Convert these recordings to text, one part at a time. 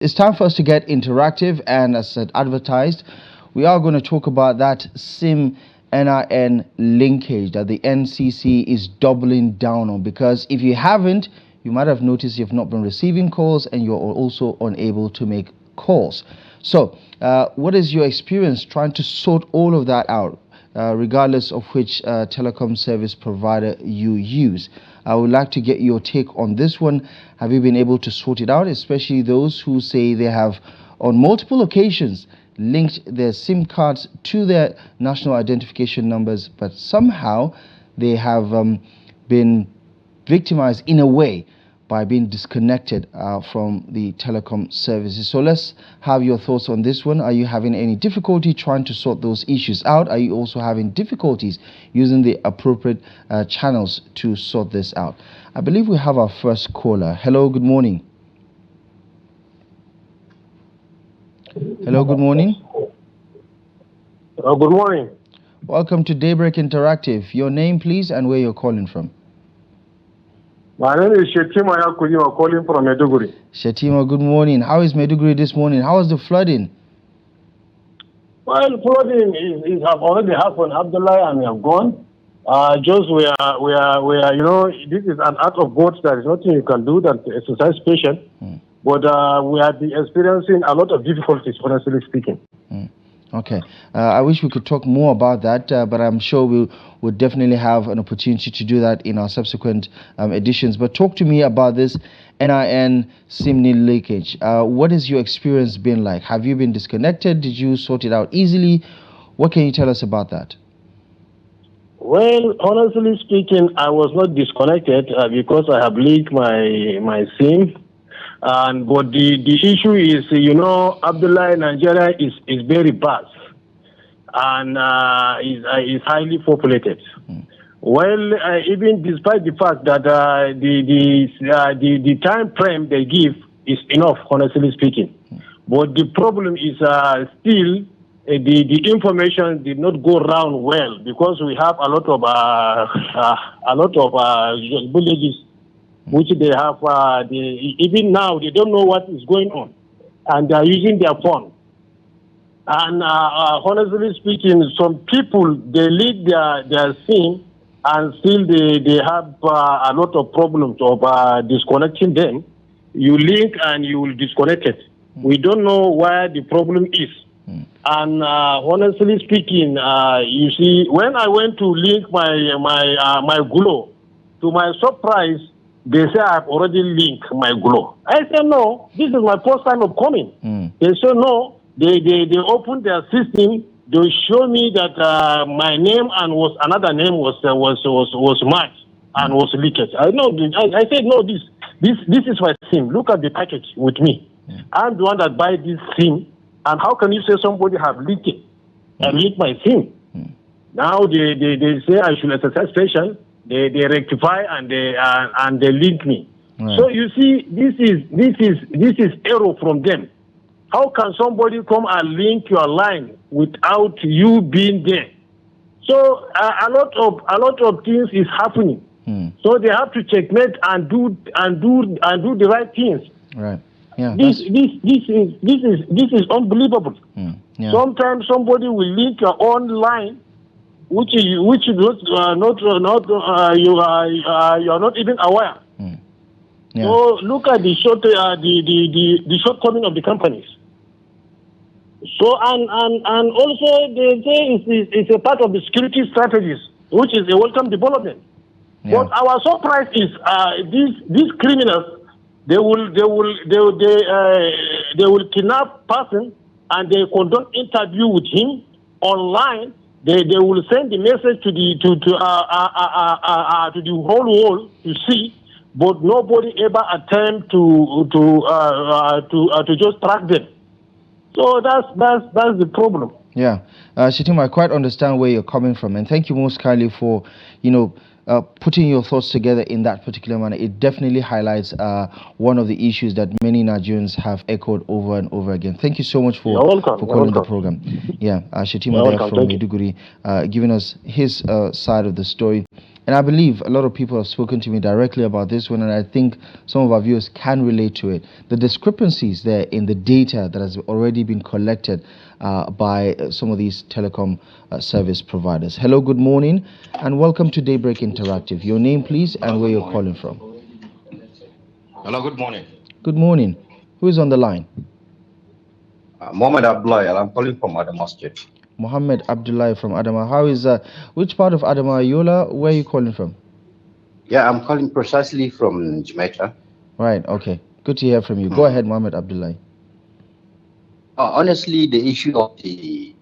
It's time for us to get interactive, and as advertised, we are going to talk about that SIM NIN linkage that the NCC is doubling down on, because if you haven't, you might have noticed you've not been receiving calls and you're also unable to make calls. So what is your experience trying to sort all of that out, regardless of which telecom service provider you use? I would like to get your take on this one. Have you been able to sort it out, especially those who say they have on multiple occasions linked their SIM cards to their national identification numbers, but somehow they have been victimized in a way by being disconnected from the telecom services. So let's have your thoughts on this one. Are you having any difficulty trying to sort those issues out? Are you also having difficulties using the appropriate channels to sort this out? I believe we have our first caller. Hello, good morning. Hello, good morning. Good morning. Welcome to Daybreak Interactive. Your name, please, and where you're calling from. My name is Shetima Yakudima, calling from Maiduguri. Shetima, good morning. How is Maiduguri this morning? How is the flooding? Well, flooding is have already happened, Abdullahi, and we have gone. Just we are, you know, this is an act of God. There is nothing you can do than to exercise patience. But we have been experiencing a lot of difficulties, honestly speaking. Okay. I wish we could talk more about that, but I'm sure we'll definitely have an opportunity to do that in our subsequent editions. But talk to me about this NIN-SIM linkage. What has your experience been like? Have you been disconnected? Did you sort it out easily? What can you tell us about that? Well, honestly speaking, I was not disconnected because I have linked my SIM. But the issue is, you know, Abdullahi, Nigeria is very vast and is highly populated. Well, even despite the fact that the time frame they give is enough, honestly speaking, but the problem is still the information did not go around well, because we have a lot of villages which they have, even now, they don't know what is going on, and they are using their phone. And honestly speaking, some people, they leave their SIM, and still they have a lot of problems of disconnecting them. You link and you will disconnect it. We don't know where the problem is. And honestly speaking, you see, when I went to link my Glo, to my surprise, they say I've already linked my Glo. I said, no, this is my first time of coming. They said, no, they opened their system. They show me that my name and another name was matched and was leaked. I said, no, this is my SIM. Look at the package with me. I'm the one that buy this SIM. And how can you say somebody have leaked it and leaked my SIM? Now they say I should exercise patience. They rectify and they link me. So you see, this is error from them. How can somebody come and link your line without you being there? So a lot of things is happening. So they have to checkmate and do the right things. Right. Yeah. This is unbelievable. Yeah. Sometimes somebody will link your own line, which you are not even aware. Yeah. So look at the shortcoming of the companies. So and also they say it's a part of the security strategies, which is a welcome development. Yeah. But our surprise is these criminals, they will kidnap person and they conduct interview with him online. They will send the message to the whole world to see, but nobody ever attempt to just track them. So that's the problem. Yeah, Shetima, I quite understand where you're coming from, and thank you most kindly for, putting your thoughts together in that particular manner. It definitely highlights one of the issues that many Nigerians have echoed over and over again. Thank you so much for calling the program. Yeah, Shetima there from Maiduguri, giving us his side of the story. And I believe a lot of people have spoken to me directly about this one, and I think some of our viewers can relate to it. The discrepancies there in the data that has already been collected by some of these telecom service providers. Hello, good morning, and welcome to Daybreak Interactive. Your name, please, and where you're calling from. Hello, good morning. Good morning. Who is on the line? Mohammed Abdullahi, I'm calling from Adama State. Mohammed Abdullahi from Adama. How is which part of Adama Yola? Where are you calling from? Yeah, I'm calling precisely from Jamaica. Right, okay. Good to hear from you. Go ahead, Mohammed Abdullahi. Honestly, the issue of the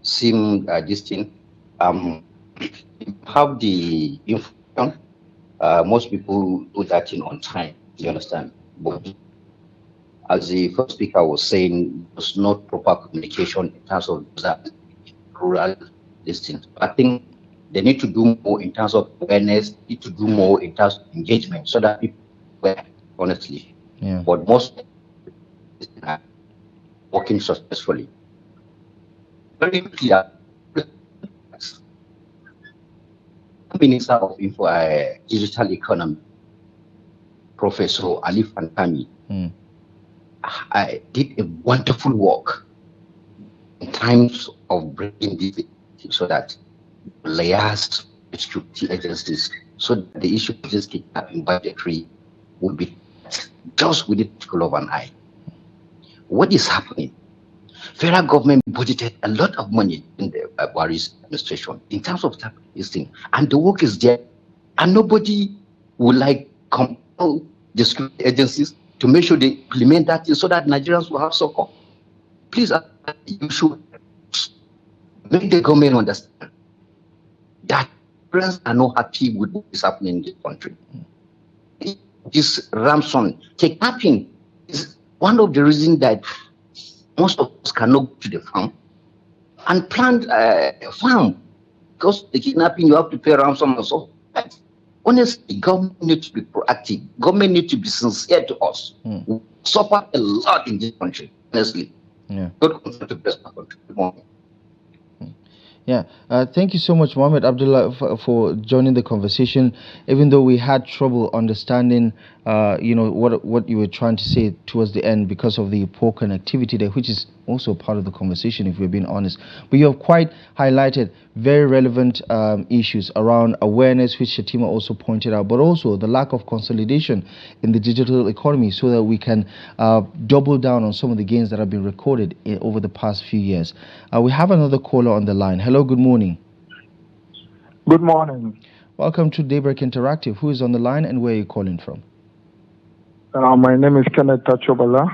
SIM this thing, have the information. Most people do that in on time, you understand? But as the first speaker was saying, there's not proper communication in terms of that rural distance. I think they need to do more in terms of awareness, need to do more in terms of engagement so that people work honestly. Yeah. But most are working successfully. Very clear. Minister of Digital Economy, Professor Ali Fantami, I did a wonderful work in terms of bringing this so that layers security agencies, so that the issue of this kidnapping budgetary will be just with the twinkle of an eye. What is happening? Federal government budgeted a lot of money in the Buhari's administration in terms of this thing, and the work is there, and nobody would compel the security agencies to make sure they implement that thing so that Nigerians will have succor. Please, you should make the government understand that Nigerians are not happy with what is happening in this country. This ransom kidnapping is one of the reasons that most of us cannot go to the farm and plant a farm, because the kidnapping, you have to pay ransom and so on. Honestly, government needs to be proactive. Government needs to be sincere to us. We suffer a lot in this country, honestly. Yeah. God continue to bless my country. Good morning. Yeah, thank you so much, Mohammed Abdullah, for joining the conversation. Even though we had trouble understanding, what you were trying to say towards the end because of the poor connectivity there, which is also part of the conversation, if we're being honest. But you have quite highlighted very relevant issues around awareness, which Shatima also pointed out, but also the lack of consolidation in the digital economy so that we can double down on some of the gains that have been recorded over the past few years. We have another caller on the line. Hello, good morning. Good morning. Welcome to Daybreak Interactive. Who is on the line and where are you calling from? My name is Kenneth Tachobala.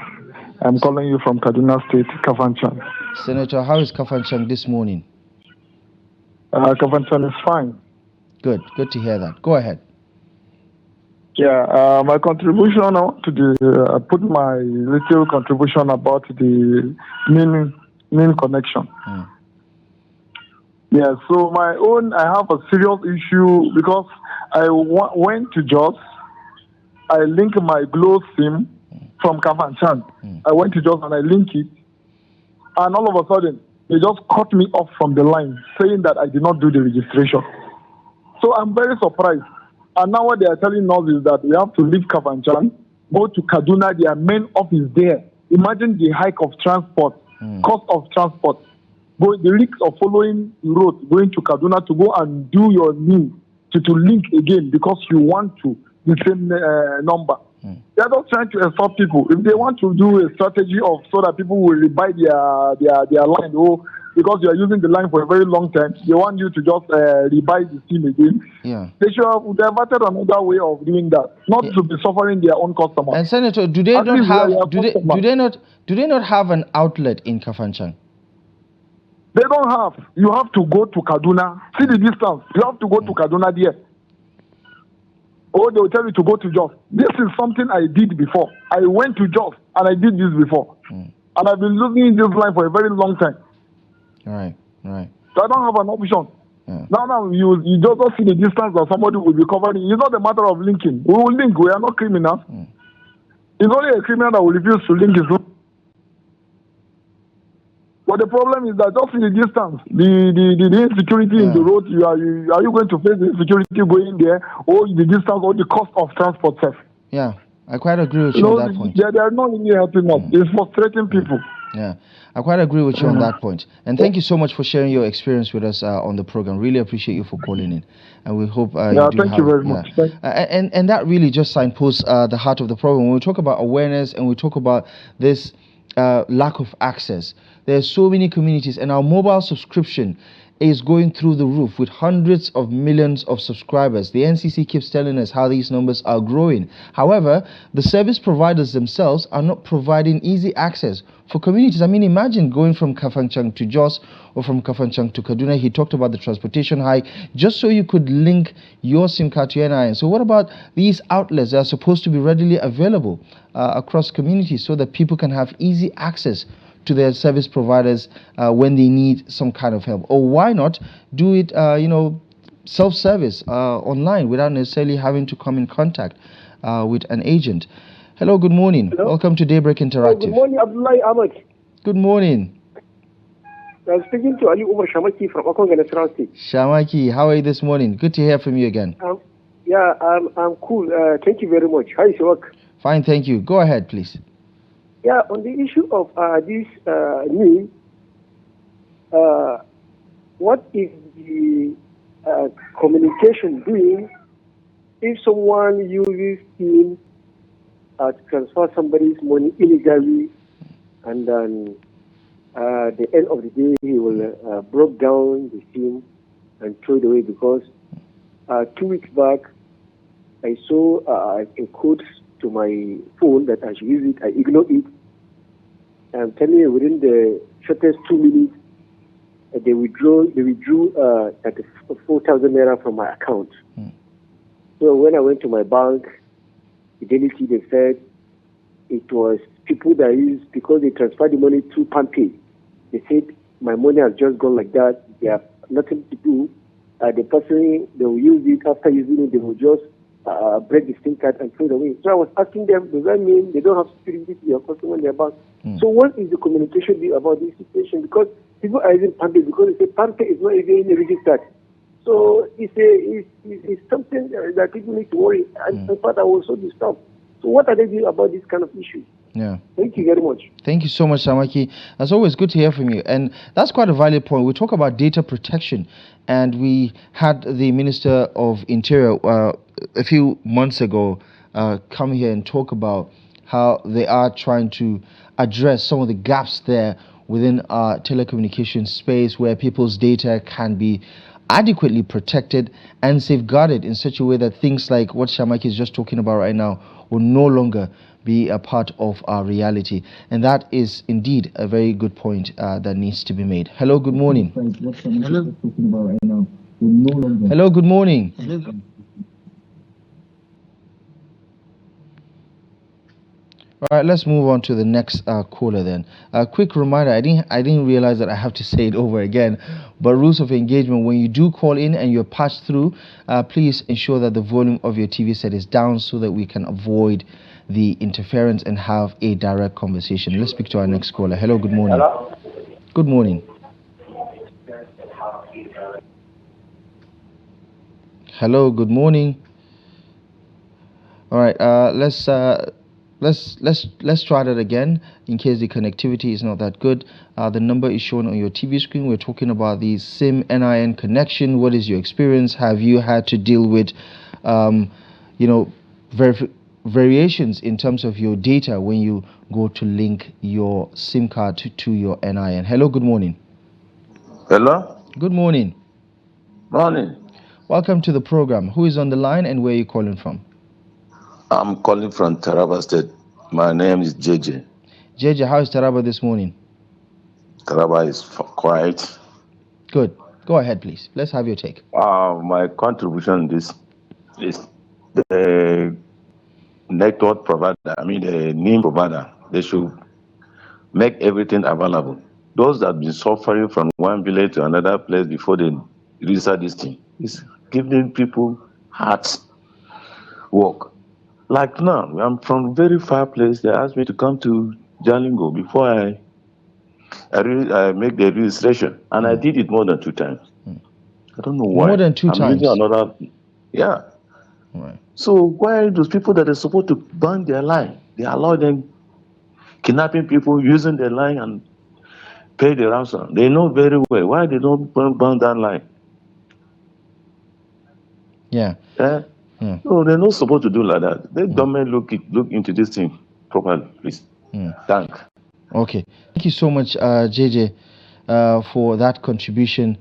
I'm calling you from Kaduna State, Kafanchan. Senator, how is Kafanchan this morning? Kafanchan is fine. Good to hear that. Go ahead. Yeah, my contribution to put my little contribution about the NIN connection. Yeah, so I have a serious issue because I went to Jos. I linked my Glow SIM from Kafanchan. I went to Jos and I linked it. And all of a sudden, they just cut me off from the line, saying that I did not do the registration. So I'm very surprised. And now what they are telling us is that we have to leave Kafanchan, go to Kaduna, their main office there. Imagine the hike of transport, cost of transport. The risk of following the road, going to Kaduna to go and do your NIN to link again because you want to the same number. They are not trying to stop people. If they want to do a strategy of so that people will rebuy their line, because you are using the line for a very long time, they want you to just rebuy the SIM again. Yeah. They should have diverted another way of doing that, not to be suffering their own customers. And Senator, do they not have an outlet in Kafanchan? They don't have. You have to go to Kaduna. See the distance. You have to go to Kaduna there. Or they will tell you to go to Jos. This is something I did before. I went to Jos and I did this before. And I've been looking in this line for a very long time. Right. So I don't have an option. Yeah. Now you just don't see the distance that somebody will be covering. It's not a matter of linking. We will link. We are not criminals. It's only a criminal that will refuse to link his. But the problem is that just in the distance, the insecurity in the road, are you going to face the insecurity going there, or the distance, or the cost of transport? Yeah, I quite agree with you on that point. They are not really helping us. It's frustrating people. Yeah, I quite agree with you on that point. And thank you so much for sharing your experience with us on the program. Really appreciate you for calling in. And we hope you do thank you very much. And that really just signposts the heart of the problem. When we talk about awareness and we talk about this lack of access, there's so many communities, and our mobile subscription is going through the roof with hundreds of millions of subscribers. The NCC keeps telling us how these numbers are growing. However, the service providers themselves are not providing easy access for communities. I mean, imagine going from Kafanchang to Jos or from Kafanchang to Kaduna. He talked about the transportation hike just so you could link your SIM card to NIN. So what about these outlets that are supposed to be readily available across communities so that people can have easy access to their service providers when they need some kind of help? Or why not do it, self-service online without necessarily having to come in contact with an agent? Hello, good morning. Hello? Welcome to Daybreak Interactive. Good morning, Abdullahi, Ahmed. Good morning. I'm speaking to Ali Umar Shamaki from Okonga National State. Shamaki, how are you this morning? Good to hear from you again. I'm cool. Thank you very much. How is your work? Fine, thank you. Go ahead, please. Yeah, on the issue of this NIN, what is the communication doing if someone uses NIN to transfer somebody's money illegally, and then at the end of the day he will break down the SIM and throw it away? Because 2 weeks back I saw a code to my phone that I should use it. I ignored it. I'm telling you, within the shortest 2 minutes, they withdrew 34,000 naira from my account. So when I went to my bank, Fidelity, they said it was people that use, because they transferred the money through PalmPay. They said my money has just gone like that. They have nothing to do. The person, they will use it. After using it, they will just break the SIM card and throw it away. So I was asking them, does that mean they don't have security to your customer in their bank? So what is the communication deal about this situation? Because people are using PalmPay because they say PalmPay is not even registered. So it's something that people need to worry. And in fact, I was so disturbed. So what are they doing about this kind of issue? Yeah. Thank you very much. Thank you so much, Samaki. It's always good to hear from you. And that's quite a valid point. We talk about data protection, and we had the Minister of Interior a few months ago come here and talk about how they are trying to address some of the gaps there within our telecommunications space, where people's data can be adequately protected and safeguarded in such a way that things like what Shamaki is just talking about right now will no longer be a part of our reality. And that is indeed a very good point that needs to be made. Hello, good morning. Hello, good morning. All right, let's move on to the next caller then. A quick reminder, I didn't realize that I have to say it over again, but rules of engagement: when you do call in and you're patched through, please ensure that the volume of your TV set is down so that we can avoid the interference and have a direct conversation. Let's speak to our next caller. Hello, good morning. Hello. Good morning. Hello, good morning. All right, let's try that again in case the connectivity is not that good. The number is shown on your TV screen. We're talking about the SIM NIN connection. What is your experience? Have you had to deal with variations in terms of your data when you go to link your SIM card to your NIN? Hello, good morning. Hello. Good morning. Morning. Welcome to the program. Who is on the line and where are you calling from? I'm calling from Taraba State. My name is JJ. JJ, how is Taraba this morning? Taraba is quiet. Good. Go ahead, please. Let's have your take. My contribution this is the network provider, the NIN provider. They should make everything available. Those that have been suffering from one village to another place before they register this thing, is giving people hard work. Like now, I'm from a very far place. They asked me to come to Jalingo before I I make the registration, and I did it more than 2 times. I don't know why. More than 2 I'm times. using another. Yeah. Right. So why those people that are supposed to ban their line, they allow them kidnapping people, using their line and pay the ransom? They know very well why they don't ban that line. Yeah. Yeah. No, they're not supposed to do like that. The government look into this thing properly, please. Thank. Okay. Thank you so much, JJ, for that contribution.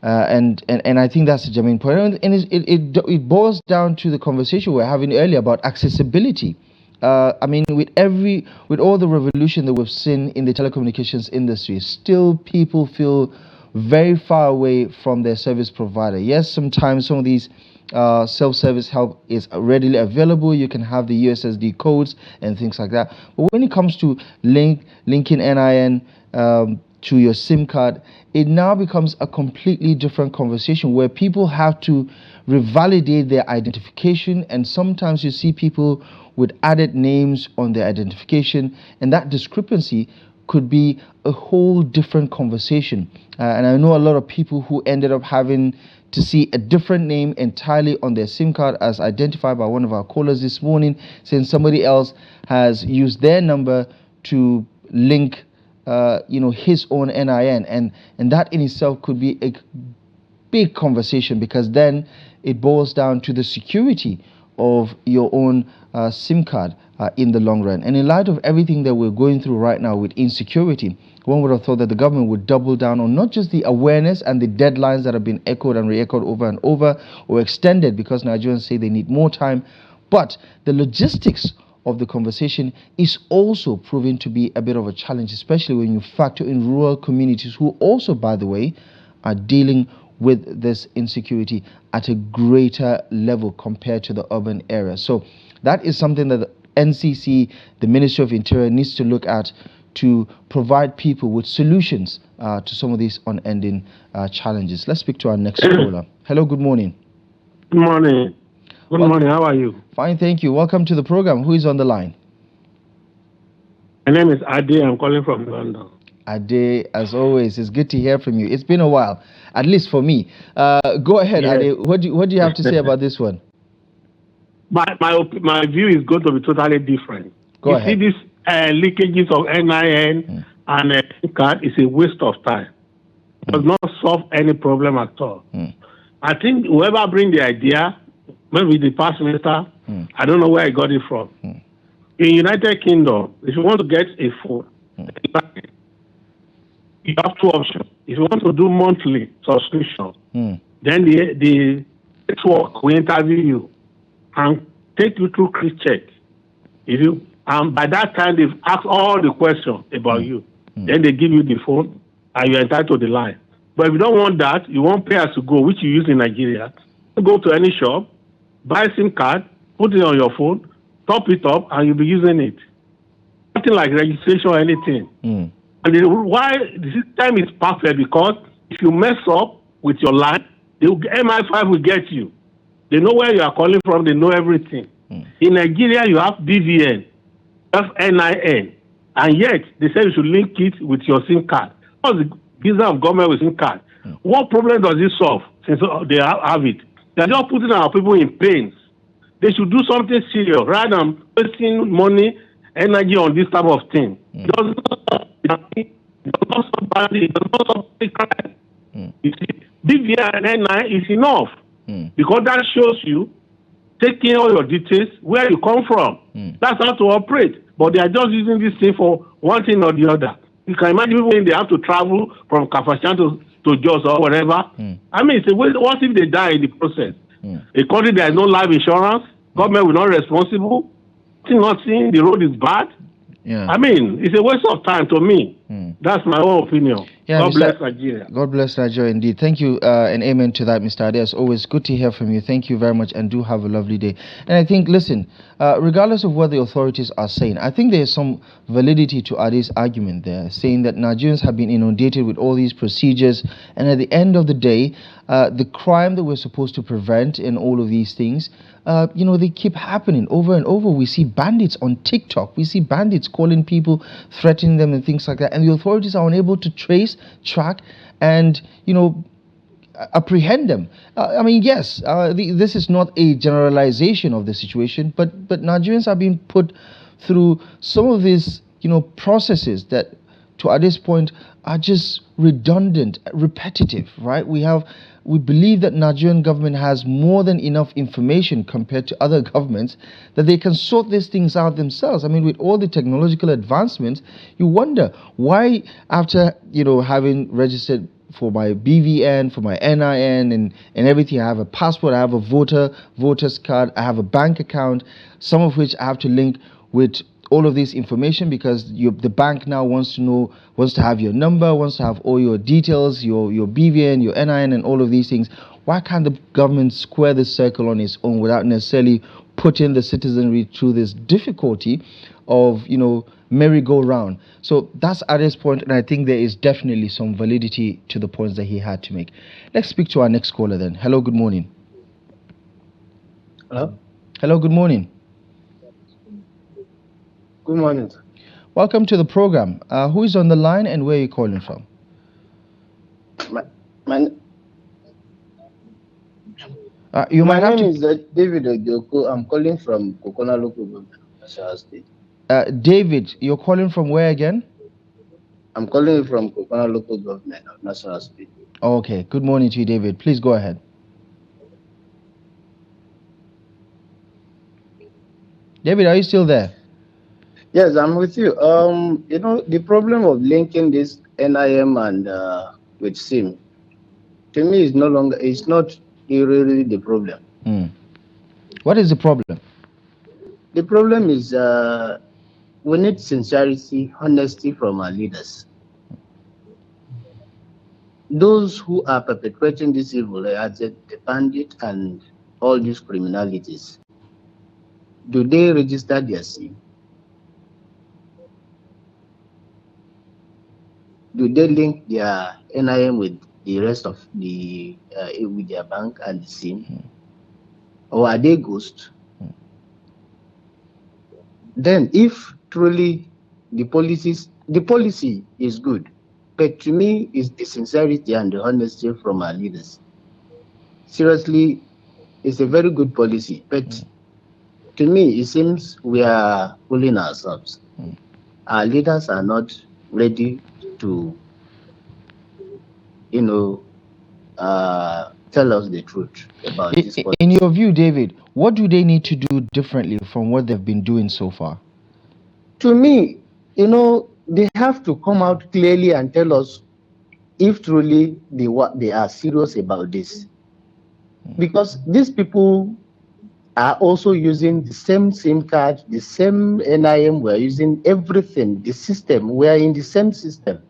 And I think that's the germane point. And it boils down to the conversation we were having earlier about accessibility. I mean, with all the revolution that we've seen in the telecommunications industry, still people feel very far away from their service provider. Yes, sometimes some of these self-service help is readily available. You can have the USSD codes and things like that. But when it comes to linking NIN to your SIM card, it now becomes a completely different conversation where people have to revalidate their identification, and sometimes you see people with added names on their identification, and that discrepancy could be a whole different conversation. And I know a lot of people who ended up having to see a different name entirely on their SIM card, as identified by one of our callers this morning, saying somebody else has used their number to link his own NIN, and that in itself could be a big conversation, because then it boils down to the security of your own SIM card in the long run. And in light of everything that we're going through right now with insecurity, one would have thought that the government would double down on not just the awareness and the deadlines that have been echoed and re-echoed over and over, or extended because Nigerians say they need more time, but the logistics of the conversation is also proving to be a bit of a challenge, especially when you factor in rural communities who also, by the way, are dealing with this insecurity at a greater level compared to the urban area. So that is something that the NCC, the Ministry of Interior, needs to look at to provide people with solutions to some of these unending challenges. Let's speak to our next caller. Hello, good morning. Good morning. Good morning, how are you? Fine, thank you. Welcome to the program. Who is on the line? My name is Ade. I'm calling from London. Ade, as always, it's good to hear from you. It's been a while, at least for me. Go ahead, yes. Ade. What do you have to say about this one? My view is going to be totally different. Go ahead. See, these leakages of NIN and SIM card is a waste of time. It does not solve any problem at all. I think whoever bring the idea, maybe the past minister, I don't know where I got it from. In United Kingdom, if you want to get a phone, you have 2 options. If you want to do monthly subscription, then the network will interview you and take you through quick check. And by that time, they've asked all the questions about you. Then they give you the phone, and you're entitled to the line. But if you don't want that, you want pay as you go, which you use in Nigeria. You go to any shop, buy a SIM card, put it on your phone, top it up, and you'll be using it. Nothing like registration or anything. And why the system is perfect, because if you mess up with your line, MI5 will get you. They know where you are calling from. They know everything. In Nigeria, you have BVN, you have NIN, and yet they say you should link it with your SIM card. What's the business of government with SIM card? What problem does it solve since they have it? They're just putting our people in pains. They should do something serious rather than wasting money, energy on this type of thing. It does not solve crime. You see, BVN and NIN is enough. Because that shows you taking all your details, where you come from. That's how to operate. But they are just using this thing for one thing or the other. You can imagine people when they have to travel from Kafachan to Jos or whatever. I mean, it's a waste. What if they die in the process? A country there is no life insurance, government will not be responsible. Nothing, the road is bad. I mean, it's a waste of time to me. That's my own opinion. God bless Nigeria. God bless Nigeria indeed. Thank you and amen to that, Mr. Ade. As always, good to hear from you. Thank you very much, and do have a lovely day. And I think, listen, regardless of what the authorities are saying, I think there's some validity to Ade's argument there, saying that Nigerians have been inundated with all these procedures, and at the end of the day, the crime that we're supposed to prevent in all of these things they keep happening over and over. We see bandits on TikTok. We see bandits calling people, threatening them and things like that. And the authorities are unable to trace, track, and, apprehend them. Yes, this is not a generalization of the situation, but Nigerians are being put through some of these, processes that, at this point, are just redundant, repetitive, right? We believe that Nigerian government has more than enough information compared to other governments that they can sort these things out themselves. With all the technological advancements, you wonder why, after, having registered for my BVN, for my NIN and everything, I have a passport, I have a voter's card, I have a bank account, some of which I have to link with all of this information, because the bank now wants to have your number, wants to have all your details, your BVN, your NIN, and all of these things. Why can't the government square the circle on its own without necessarily putting the citizenry through this difficulty of, merry-go-round? So that's at this point, and I think there is definitely some validity to the points that he had to make. Let's speak to our next caller then. Hello, good morning. Hello? Hello, good morning. Good morning. Welcome to the program. Who is on the line and where are you calling from? My name is David Ogyoko. I'm calling from Kokona Local Government, Nasarawa State. David, you're calling from where again? I'm calling from Kokona Local Government of Nasarawa State. Okay, good morning to you, David. Please go ahead. David, are you still there? Yes, I'm with you. The problem of linking this NIM and with SIM, to me, it's not really the problem. What is the problem? The problem is we need sincerity, honesty from our leaders. Those who are perpetrating this evil, the bandit and all these criminalities, do they register their SIM? Do they link their NIM with the rest of with their bank and the SIM? Or are they ghosts? Then, if truly the policy is good, but to me, it's the sincerity and the honesty from our leaders. Seriously, it's a very good policy, but to me, it seems we are fooling ourselves. Our leaders are not ready to, tell us the truth about this policy. In your view, David, what do they need to do differently from what they've been doing so far? To me, they have to come out clearly and tell us if truly they are serious about this. Because these people are also using the same SIM card, the same NIM, we're using everything, the system, we're in the same system.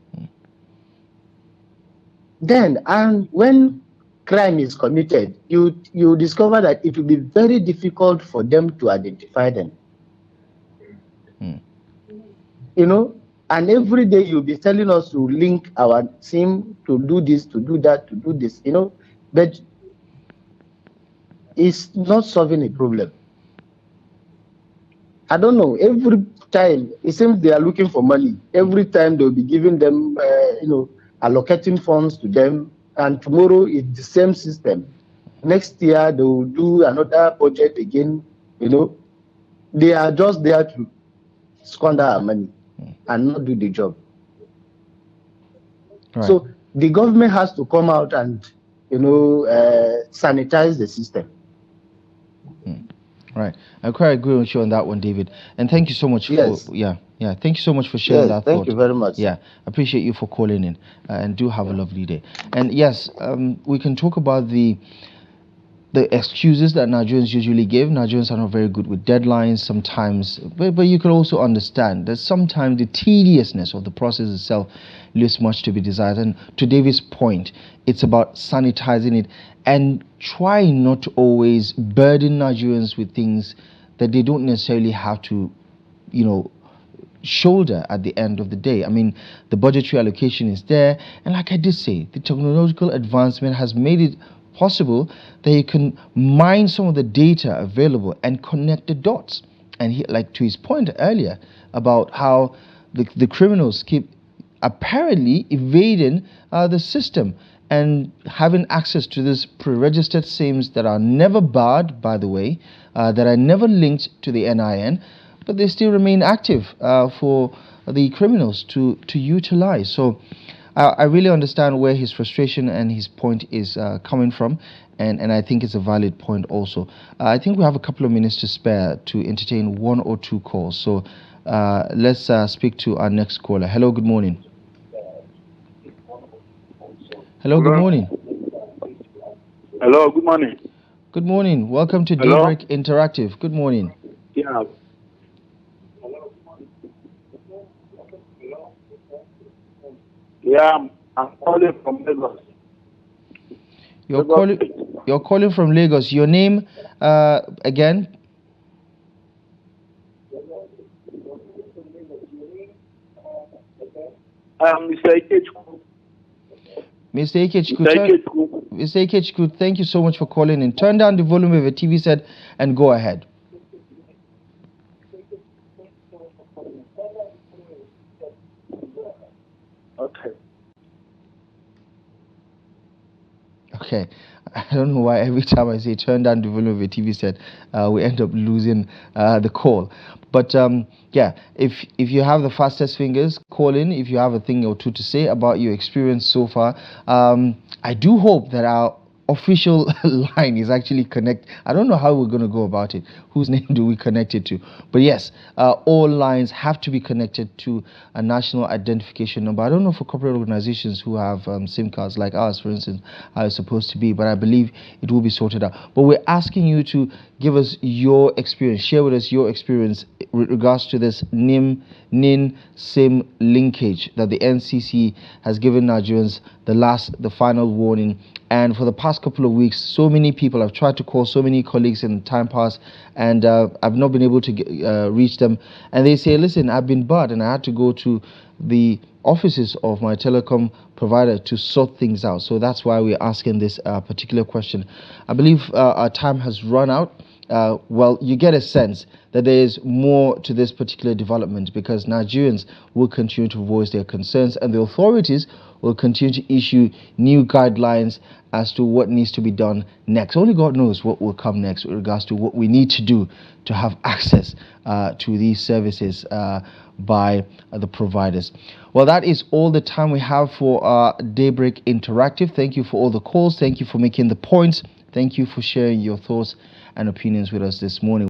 Then, and when crime is committed, you discover that it will be very difficult for them to identify them. And every day you'll be telling us to link our SIM, to do this, to do that, to do this, but it's not solving a problem. I don't know, every time it seems they are looking for money. Every time they'll be giving them, allocating funds to them, and tomorrow it's the same system. Next year they will do another budget again. They are just there to squander our money and not do the job. Right. So the government has to come out and sanitize the system. Right. I quite agree with you on that one, David. And thank you so much Yes. for thank you so much for sharing that Thank thought. you very much. Yeah, appreciate you for calling in, and do have a lovely day. And yes, we can talk about the excuses that Nigerians usually give. Nigerians are not very good with deadlines sometimes, but you can also understand that sometimes the tediousness of the process itself leaves much to be desired. And to David's point, it's about sanitizing it and trying not to always burden Nigerians with things that they don't necessarily have to, shoulder at the end of the day. The budgetary allocation is there, and like I did say, the technological advancement has made it possible that you can mine some of the data available and connect the dots. And he, like to his point earlier about how the criminals keep apparently evading the system and having access to these pre-registered SIMs that are never barred, by the way, that are never linked to the NIN, but they still remain active for the criminals to utilize. So I really understand where his frustration and his point is coming from, and I think it's a valid point also. I think we have a couple of minutes to spare to entertain one or two calls. So let's speak to our next caller. Hello, good morning. Hello, good morning. Hello, good morning. Good morning. Welcome to Hello? Daybreak Interactive. Good morning. Yeah. Yeah, I'm calling from Lagos. You're calling from Lagos. Your name again? Mr. Ikechukwu. Mr. Ikechukwu, thank you so much for calling in. Turn down the volume of your TV set and go ahead. Okay. I don't know why every time I say turn down the volume of your TV set, we end up losing the call. But yeah, if you have the fastest fingers, call in. If you have a thing or two to say about your experience so far, I do hope that our official line is actually connect. I don't know how we're going to go about it. Whose name do we connect it to? But yes, all lines have to be connected to a national identification number. I don't know for corporate organizations who have SIM cards like ours, for instance, how it's supposed to be, but I believe it will be sorted out. But we're asking you to give us your experience, share with us your experience with regards to this NIN-SIM linkage that the NCC has given Nigerians the final warning. And for the past couple of weeks, so many people have tried to call so many colleagues in time past, and I've not been able to reach them. And they say, listen, I've been barred and I had to go to the offices of my telecom provider to sort things out. So that's why we're asking this particular question. I believe our time has run out. Well, you get a sense that there is more to this particular development because Nigerians will continue to voice their concerns and the authorities will continue to issue new guidelines as to what needs to be done next. Only God knows what will come next with regards to what we need to do to have access to these services by the providers. Well, that is all the time we have for Daybreak Interactive. Thank you for all the calls. Thank you for making the points. Thank you for sharing your thoughts and opinions with us this morning.